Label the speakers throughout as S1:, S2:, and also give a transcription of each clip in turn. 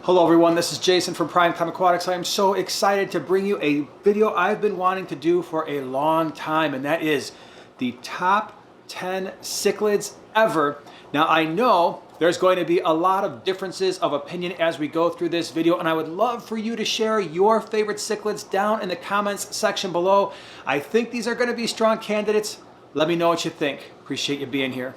S1: Hello everyone, this is Jason from Primetime Aquatics. I am so excited to bring you a video I've been wanting to do for a long time, and that is the top 10 cichlids ever. Now I know there's going to be a lot of differences of opinion as we go through this video, and I would love for you to share your favorite cichlids down in the comments section below. I think these are going to be strong candidates. Let me know what you think. Appreciate you being here.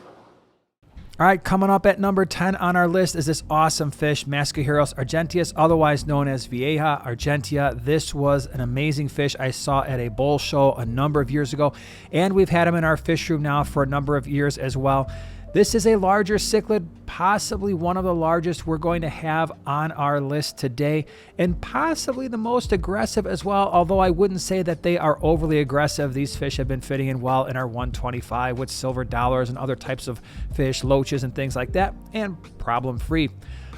S2: All right, coming up at number 10 on our list is this awesome fish, Maschero Artius, otherwise known as Vieja Argentea. This was an amazing fish I saw at a bull show a number of years ago, and we've had him in our fish room now for a number of years as well. This is a larger cichlid, possibly one of the largest we're going to have on our list today, and possibly the most aggressive as well, although I wouldn't say that they are overly aggressive. These fish have been fitting in well in our 125 with silver dollars and other types of fish, loaches and things like that, and problem-free.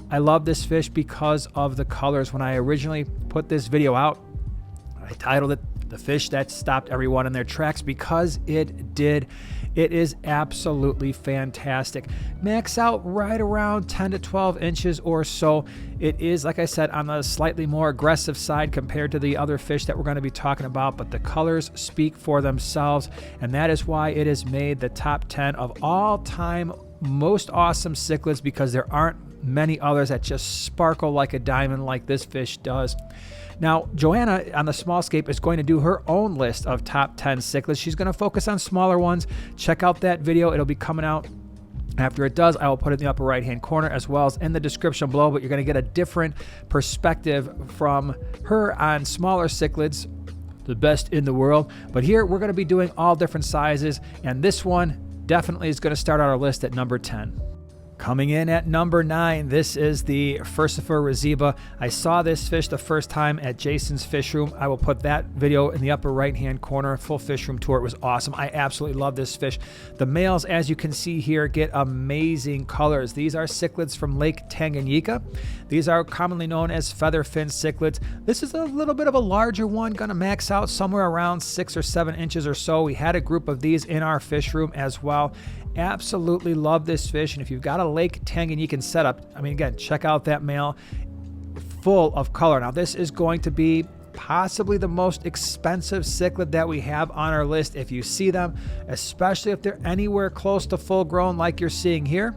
S2: I love this fish because of the colors. When I originally put this video out, I titled it "The Fish That Stopped Everyone in Their Tracks," because it did. It is absolutely fantastic. Max out right around 10 to 12 inches or so. It is, like I said, on the slightly more aggressive side compared to the other fish that we're going to be talking about, but the colors speak for themselves, and that is why it is made the top 10 of all time most awesome cichlids, because there aren't many others that just sparkle like a diamond like this fish does. Now, Joanna on the small scape is going to do her own list of top 10 cichlids. She's going to focus on smaller ones. Check out that video. It'll be coming out. After it does, I will put it in the upper right-hand corner as well as in the description below, but you're going to get a different perspective from her on smaller cichlids, the best in the world. But here we're going to be doing all different sizes, and this one definitely is going to start on our list at number 10. Coming in at number 9, this is the Fifer RBA. I saw this fish the first time at Jason's fish room. I will put that video in the upper right-hand corner. Full fish room tour. It was awesome. I absolutely love this fish. The males, as you can see here, get amazing colors. These are cichlids from Lake Tanganyika. These are commonly known as featherfin cichlids. This is a little bit of a larger one, going to max out somewhere around 6 or 7 inches or so. We had a group of these in our fish room as well. Absolutely love this fish, and if you've got a Lake Tanganyikan setup, I mean, again, check out that male, full of color. Now, this is going to be possibly the most expensive cichlid that we have on our list. If you see them, especially if they're anywhere close to full grown like you're seeing here,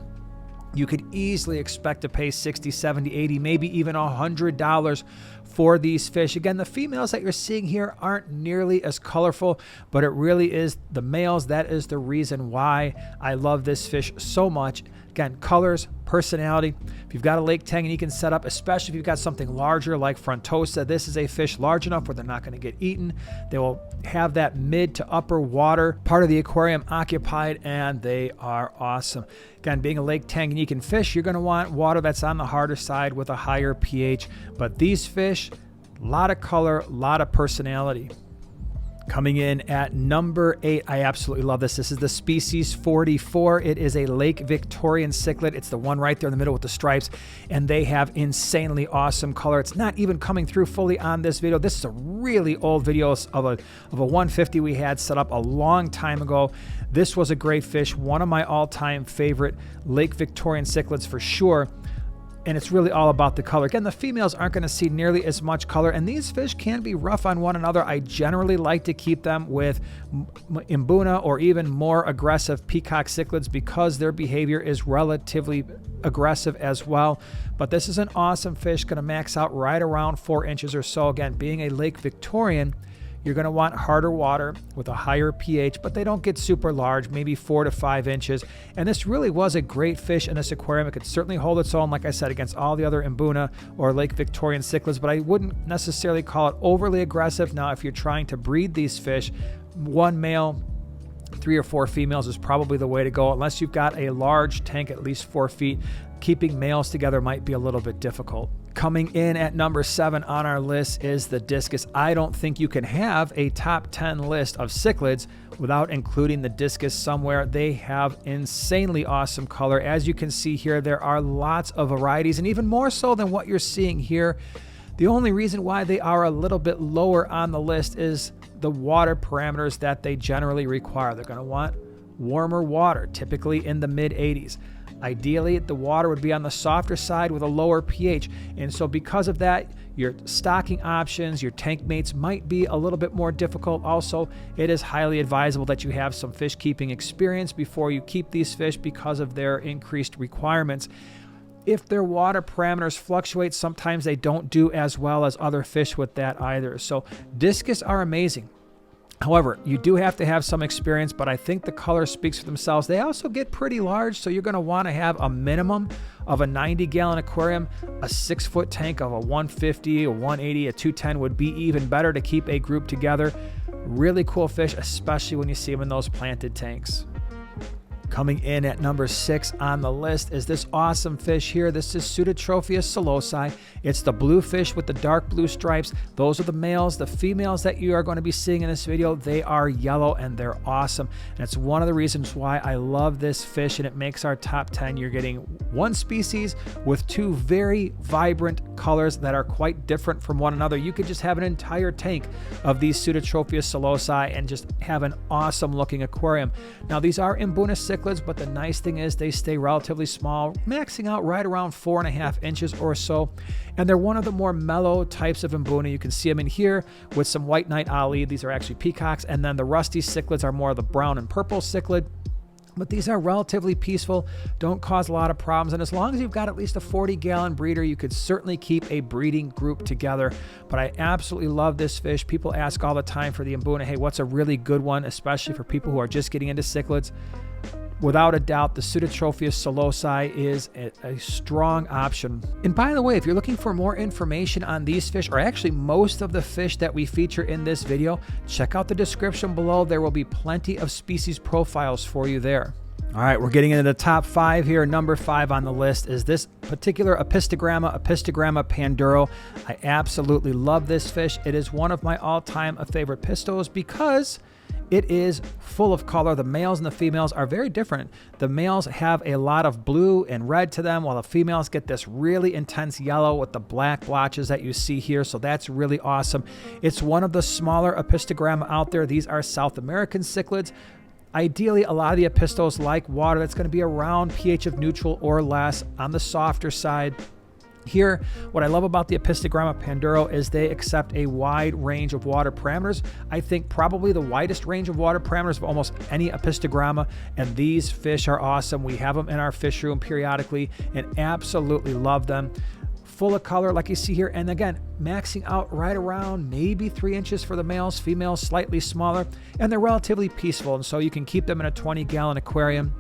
S2: you could easily expect to pay $60, $70, $80, maybe even $100 for these fish. Again, the females that you're seeing here aren't nearly as colorful, but it really is the males. That is the reason why I love this fish so much. Again, colors, personality. If you've got a Lake Tanganyikan setup, especially if you've got something larger like Frontosa, this is a fish large enough where they're not going to get eaten. They will have that mid to upper water part of the aquarium occupied, and they are awesome. Again, being a Lake Tanganyikan fish, you're going to want water that's on the harder side with a higher pH. But these fish, a lot of color, a lot of personality. Coming in at number 8, I absolutely love this. This is the species 44. It is a Lake Victorian cichlid. It's the one right there in the middle with the stripes, and they have insanely awesome color. It's not even coming through fully on this video. This is a really old video of a 150 we had set up a long time ago. This was a great fish, one of my all-time favorite Lake Victorian cichlids for sure. And it's really all about the color. Again, the females aren't going to see nearly as much color, and these fish can be rough on one another. I generally like to keep them with Mbuna or even more aggressive peacock cichlids because their behavior is relatively aggressive as well. But this is an awesome fish, going to max out right around 4 inches or so. Again, being a Lake Victorian, you're going to want harder water with a higher pH, but they don't get super large, maybe 4 to 5 inches. And this really was a great fish in this aquarium. It could certainly hold its own, like I said, against all the other Mbuna or Lake Victorian cichlids, but I wouldn't necessarily call it overly aggressive. Now, if you're trying to breed these fish, one male, 3 or 4 females is probably the way to go, unless you've got a large tank at least 4 feet. Keeping males together might be a little bit difficult. Coming in at number 7 on our list is the Discus. I don't think you can have a top 10 list of cichlids without including the Discus somewhere. They have insanely awesome color. As you can see here, there are lots of varieties, and even more so than what you're seeing here. The only reason why they are a little bit lower on the list is the water parameters that they generally require. They're going to want warmer water, typically in the mid 80s. Ideally, the water would be on the softer side with a lower pH. And so because of that, your stocking options, your tank mates might be a little bit more difficult. Also, it is highly advisable that you have some fish keeping experience before you keep these fish because of their increased requirements. If their water parameters fluctuate, sometimes they don't do as well as other fish with that either. So discus are amazing. However, you do have to have some experience, but I think the color speaks for themselves. They also get pretty large, so you're going to want to have a minimum of a 90-gallon aquarium. A 6-foot tank of a 150, a 180, a 210 would be even better to keep a group together. Really cool fish, especially when you see them in those planted tanks. Coming in at number 6 on the list is this awesome fish here. This is Pseudotropheus solosi. It's the blue fish with the dark blue stripes. Those are the males. The females that you are going to be seeing in this video, they are yellow and they're awesome. And it's one of the reasons why I love this fish, and it makes our top 10. You're getting one species with two very vibrant colors that are quite different from one another. You could just have an entire tank of these Pseudotropheus solosi and just have an awesome looking aquarium. Now, these are Mbuna cichlids, but the nice thing is they stay relatively small, maxing out right around 4.5 inches or so. And they're one of the more mellow types of Mbuna. You can see them in here with some white knight ali. These are actually peacocks. And then the rusty cichlids are more of the brown and purple cichlid. But these are relatively peaceful, don't cause a lot of problems. And as long as you've got at least a 40-gallon breeder, you could certainly keep a breeding group together. But I absolutely love this fish. People ask all the time for the Mbuna, hey, what's a really good one, especially for people who are just getting into cichlids? Without a doubt, the Pseudotropheus solosi is a strong option. And by the way, if you're looking for more information on these fish, or actually most of the fish that we feature in this video, check out the description below. There will be plenty of species profiles for you there. All right, we're getting into the top 5 here. Number 5 on the list is this particular Apistogramma Panduro. I absolutely love this fish. It is one of my all-time favorite pistos because it is full of color. The males and the females are very different. The males have a lot of blue and red to them, while the females get this really intense yellow with the black blotches that you see here. So that's really awesome. It's one of the smaller Apistogramma out there. These are South American cichlids. Ideally, a lot of the Apistos like water that's going to be around pH of neutral or less, on the softer side. Here, what I love about the Apistogramma Panduro is they accept a wide range of water parameters. I think probably the widest range of water parameters of almost any Apistogramma, and these fish are awesome. We have them in our fish room periodically and absolutely love them. Full of color like you see here, and again, maxing out right around maybe 3 inches for the males, females slightly smaller, and they're relatively peaceful, and so you can keep them in a 20-gallon aquarium.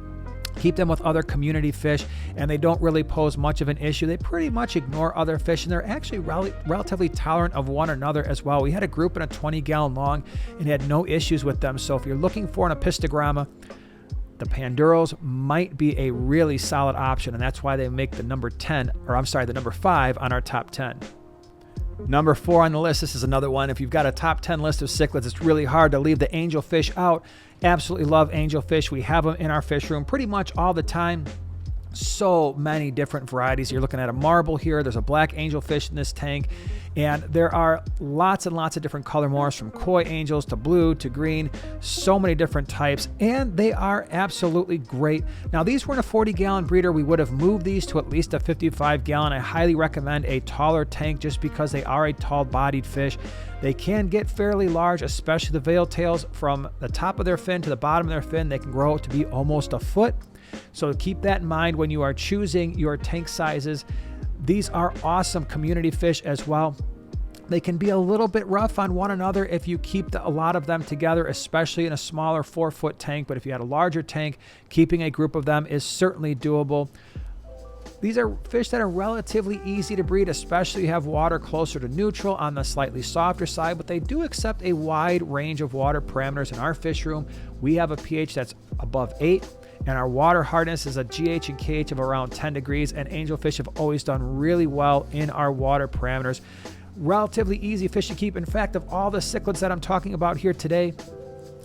S2: Keep them with other community fish, and they don't really pose much of an issue. They pretty much ignore other fish, and they're actually relatively tolerant of one another as well. We had a group in a 20-gallon long and had no issues with them. So if you're looking for an Apistogramma, the Panduros might be a really solid option, and that's why they make the number 5 on our top 10. Number 4 on the list, this is another one. If you've got a top 10 list of cichlids, it's really hard to leave the angelfish out. Absolutely love angelfish. We have them in our fish room pretty much all the time. So many different varieties. You're looking at a marble here. There's a black angelfish in this tank. And there are lots and lots of different color morphs, from koi angels to blue to green. So many different types. And they are absolutely great. Now, these were in a 40-gallon breeder. We would have moved these to at least a 55-gallon. I highly recommend a taller tank just because they are a tall-bodied fish. They can get fairly large, especially the veil tails. From the top of their fin to the bottom of their fin, they can grow to be almost a foot. So keep that in mind when you are choosing your tank sizes. These are awesome community fish as well. They can be a little bit rough on one another if you keep a lot of them together, especially in a smaller 4-foot tank. But if you had a larger tank, keeping a group of them is certainly doable. These are fish that are relatively easy to breed, especially if you have water closer to neutral on the slightly softer side, but they do accept a wide range of water parameters. In our fish room, we have a pH that's above 8, and our water hardness is a GH and KH of around 10 degrees, and angelfish have always done really well in our water parameters. Relatively easy fish to keep. In fact, of all the cichlids that I'm talking about here today,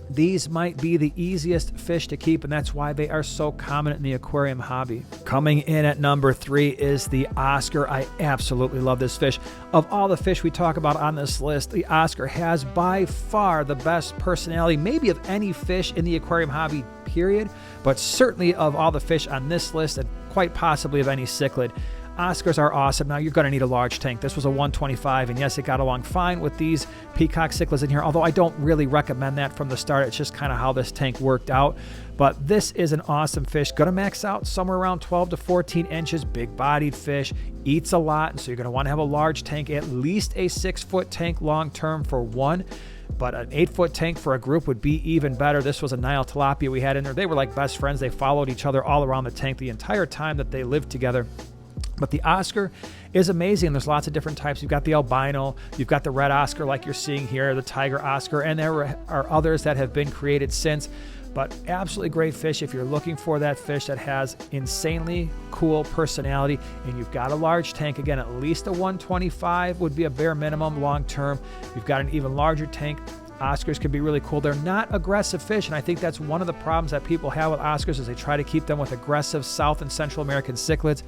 S2: these might be the easiest fish to keep, and that's why they are so common in the aquarium hobby. Coming in at number 3 is the Oscar. I absolutely love this fish. Of all the fish we talk about on this list, the Oscar has by far the best personality, maybe of any fish in the aquarium hobby, period, but certainly of all the fish on this list, and quite possibly of any cichlid. Oscars are awesome. Now, you're going to need a large tank. This was a 125, and yes, it got along fine with these peacock cichlids in here, although I don't really recommend that from the start. It's just kind of how this tank worked out. But this is an awesome fish. Going to max out somewhere around 12 to 14 inches. Big-bodied fish. Eats a lot, and so you're going to want to have a large tank, at least a 6-foot tank long-term for one. But an 8-foot tank for a group would be even better. This was a Nile tilapia we had in there. They were like best friends. They followed each other all around the tank the entire time that they lived together. But the Oscar is amazing. There's lots of different types. You've got the albino, you've got the red Oscar like you're seeing here, the tiger Oscar, and there are others that have been created since. But absolutely great fish if you're looking for that fish that has insanely cool personality, and you've got a large tank. Again, at least a 125 would be a bare minimum long term. You've got an even larger tank. Oscars can be really cool. They're not aggressive fish, and I think that's one of the problems that people have with Oscars is they try to keep them with aggressive South and Central American cichlids,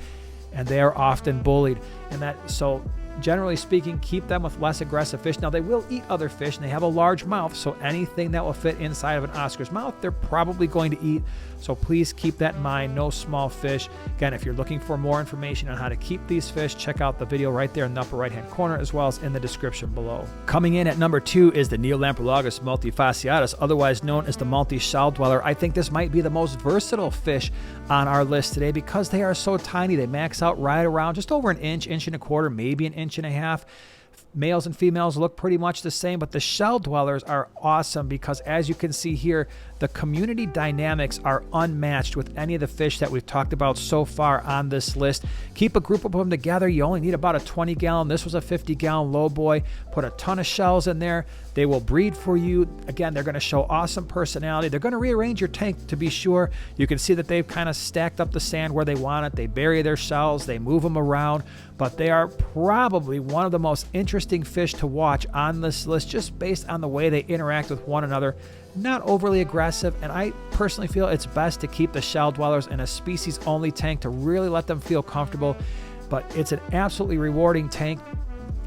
S2: and they are often bullied. And so generally speaking, keep them with less aggressive fish. Now, they will eat other fish, and they have a large mouth, so anything that will fit inside of an Oscar's mouth, they're probably going to eat. So please keep that in mind. No small fish. Again, if you're looking for more information on how to keep these fish, check out the video right there in the upper right-hand corner, as well as in the description below. Coming in at number 2 is the Neolampus multifasciatus, otherwise known as the multi-shell dweller. I think this might be the most versatile fish on our list today because they are so tiny. They max out right around just over an inch, inch and a quarter, maybe an inch and a half. Males and females look pretty much the same, but the shell dwellers are awesome because, as you can see here, the community dynamics are unmatched with any of the fish that we've talked about so far on this list. Keep a group of them together. You only need about a 20-gallon. This was a 50-gallon low boy. Put a ton of shells in there. They will breed for you. Again, they're going to show awesome personality. They're going to rearrange your tank to be sure. You can see that they've kind of stacked up the sand where they want it. They bury their shells. They move them around. But they are probably one of the most interesting fish to watch on this list just based on the way they interact with one another. Not overly aggressive, and I personally feel it's best to keep the shell dwellers in a species-only tank to really let them feel comfortable. But it's an absolutely rewarding tank.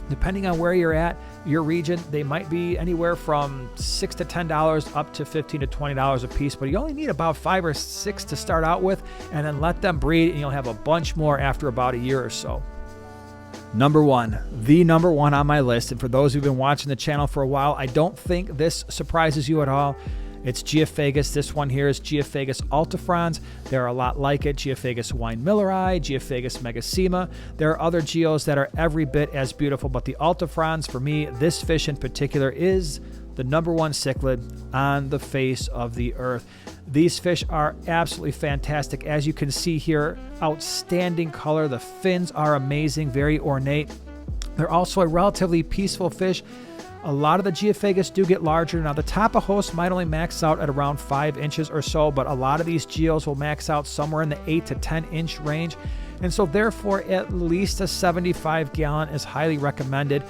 S2: Depending on where you're at, your region, they might be anywhere from $6 to $10 up to $15 to $20 a piece, but you only need about 5 or 6 to start out with, and then let them breed, and you'll have a bunch more after about a year or so. Number 1, the number 1 on my list, and for those who've been watching the channel for a while, I don't think this surprises you at all. It's Geophagus. This one here is Fagus Altifrons. There are a lot like it. Geophagus weinmilleri, Geophagus megasema. There are other geos that are every bit as beautiful, but the Altifrons, for me, this fish in particular, is the number 1 cichlid on the face of the earth. These fish are absolutely fantastic. As you can see here, outstanding color. The fins are amazing, very ornate. They're also a relatively peaceful fish. A lot of the Geophagus do get larger. Now, the Tapajos might only max out at around 5 inches or so, but a lot of these geos will max out somewhere in the 8 to 10 inch range. And so therefore, at least a 75-gallon is highly recommended.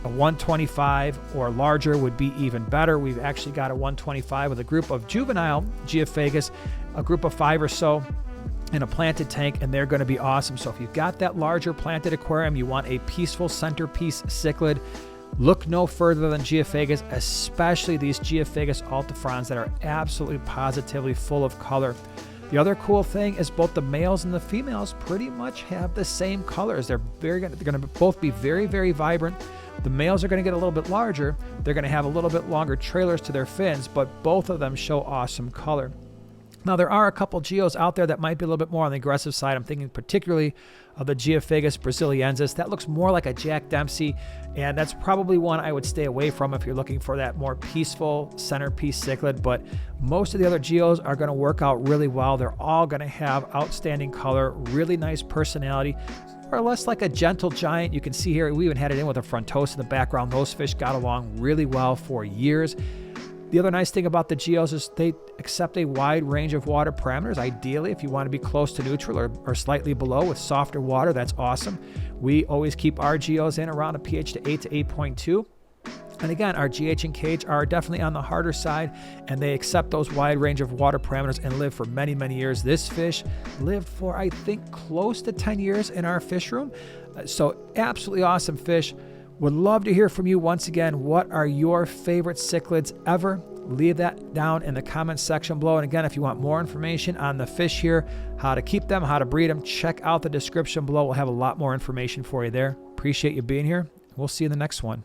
S2: A 125 or larger would be even better. We've actually got a 125 with a group of juvenile Geophagus, a group of 5 or so in a planted tank, and they're going to be awesome. So if you've got that larger planted aquarium, you want a peaceful centerpiece cichlid, look no further than Geophagus, especially these Geophagus Altifrons that are absolutely positively full of color. The other cool thing is both the males and the females pretty much have the same colors. They're going to both be very, very vibrant. The males are going to get a little bit larger. They're going to have a little bit longer trailers to their fins, but both of them show awesome color. Now, there are a couple geos out there that might be a little bit more on the aggressive side. I'm thinking particularly of the Geophagus brasiliensis. That looks more like a Jack Dempsey, and that's probably one I would stay away from if you're looking for that more peaceful centerpiece cichlid. But most of the other geos are going to work out really well. They're all going to have outstanding color, really nice personality, more or less like a gentle giant. You can see here, we even had it in with a frontosa in the background. Those fish got along really well for years. The other nice thing about the geos is they accept a wide range of water parameters. Ideally, if you want to be close to neutral or slightly below with softer water, that's awesome. We always keep our geos in around a pH to 8 to 8.2. And again, our GH and KH are definitely on the harder side, and they accept those wide range of water parameters and live for many, many years. This fish lived for, I think, close to 10 years in our fish room. So absolutely awesome fish. Would love to hear from you once again. What are your favorite cichlids ever? leave that down in the comments section below. And again, if you want more information on the fish here, how to keep them, how to breed them, check out the description below. We'll have a lot more information for you there. Appreciate you being here. We'll see you in the next one.